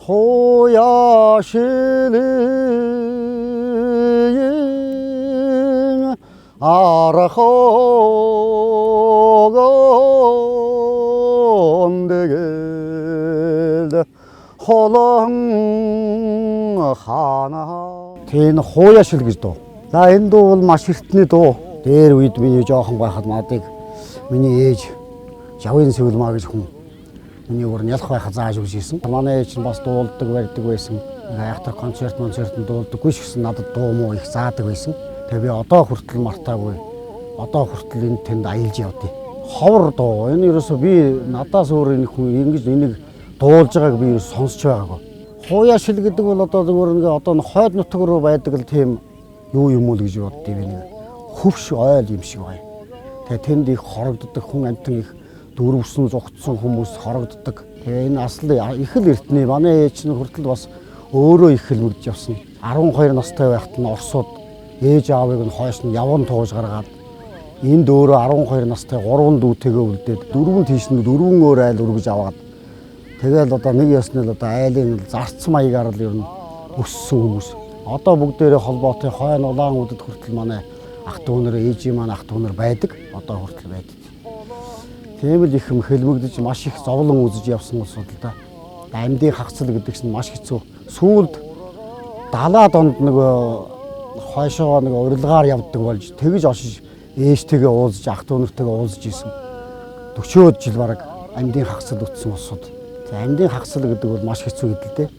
호야 실린 아라호건데게 홀랑 하나 тэн хууя шил гэж дуу. За энэ дуу бол маш эртний дуу. Дээр үед миний жоохон байхад надыг миний ээж Жавын Сэвэлмаа гэж хүн миний өөр нялх байхад зааж өгч ийсэн. Манай ээж нь бас дуулдаг барьдаг байсан. Айхтар концерт дуулдаггүй ч гэсэн надад дуу муу их заадаг байсан. Тэгээ би одоо хүртэл мартаагүй. Одоо хүртэл энэ тэнд аялж явдیں۔ Ховор дуу. Энэ ерөөсөө би надаас өөр энэ хүн ингэж энийг дуулж байгааг би сонсч байгаагүй. Хууя шил гэдэг бол одоо зөвхөн ингээ одоо хойд нутаг руу байдаг л тийм юу юм уу гэж боддгийг би нэг хөвш ойл юм шиг байна. Тэгээ тэнд их хорогддог хүн амтан их дөрвсөн зугтсан хүмүүс хорогддог. Тэгээ энэ асал их л эртний манай ээж нь хүртэл бас өөрөө их хэлмэгдэж явсан. 12 настай байхад нь Оросууд ээж аавыг нь хойш нь яван тууж гаргаад энд өөрөө 12 настай 3 дүүтэйгээ үлдээд 4 тийш нь 4 өөр айл өргөж аваад тэгэл одоо нэг ясны л одоо айлын зарц маягаар л ер нь өссөн хүмүүс. Одоо бүгдээрээ холбоотой хойно улаан үдэд хүртэл манай ах дүү нар ээжийн маань ах дүү нар байдаг. Одоо хүртэл байдаг. Тийм л их хэлмэгдэж маш их зовлон үзэж явсан улсууд л да. Амьдын хагцал гэдэг чинь маш хэцүү. Сүүлд далаа донд нэг хойшоо нэг урилгаар явдаг болж тэгж очиж ээжтэйгээ уулзж ах дүү нартайгаа уулзж исэн. 40 жил бараг амьдын хагцал үтсэн улсууд. Амьдын хагцал гэдэг бол маш хэцүү гэдэг л дээ.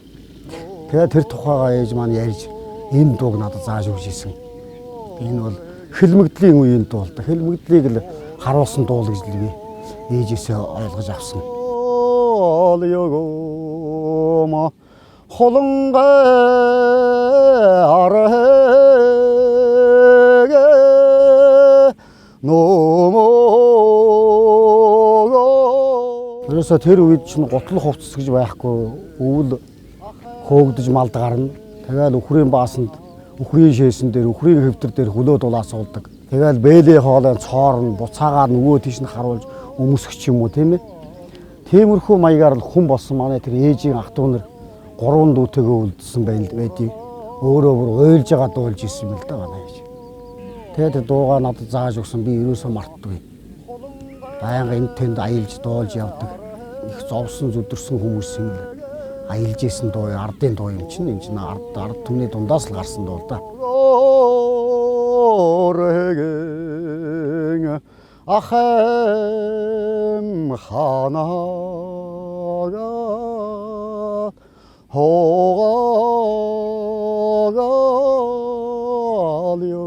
Тэгээд тэр тухайгаа ээж маань ярьж энэ дууг надад зааж өгч ийсэн. Энэ бол хэлмэгдлийн үеийн дуу л да. Хэлмэгдлийг л харуулсан дуу гэж л би ээжээсээ ойлгож авсан. Олёгома холонга арэгэ нөмөө. Тэрээс тэр үед чинь гутлах хувцас гэж байхгүй өвөл хөөгдөж малд гарна. Тэгэл үхрийн баасанд үхрийн шээсэн дээр үхрийн хэвтэр дээр хөлөө дулаас уулдаг. Тэгэл бэлээ хоолой цоорн буцаагаар нөгөө тийш нь харуулж өмсгч юм уу тийм ээ. Тиймэрхүү маягаар л хүн болсон манай тэр ээжийн ах дүү нар 3 дүүтэйгээ үлдсэн байдгийг өөрөө бүр уйлж байгаа дуулж ирсэн юм л да манай ээж. Тэгээд дуугаа надад зааж өгсөн би ерөөсөө мартдаггүй. Баянга энэ тэнд аялж дуулж явдаг. Их зовсон зүдэрсэн хүмүүс юм л аялж исэн дуу ардын дуу юм чинь энэ чинь ард түмний дундаас л гарсан дуу л да. Ахэм ханага 호가 가려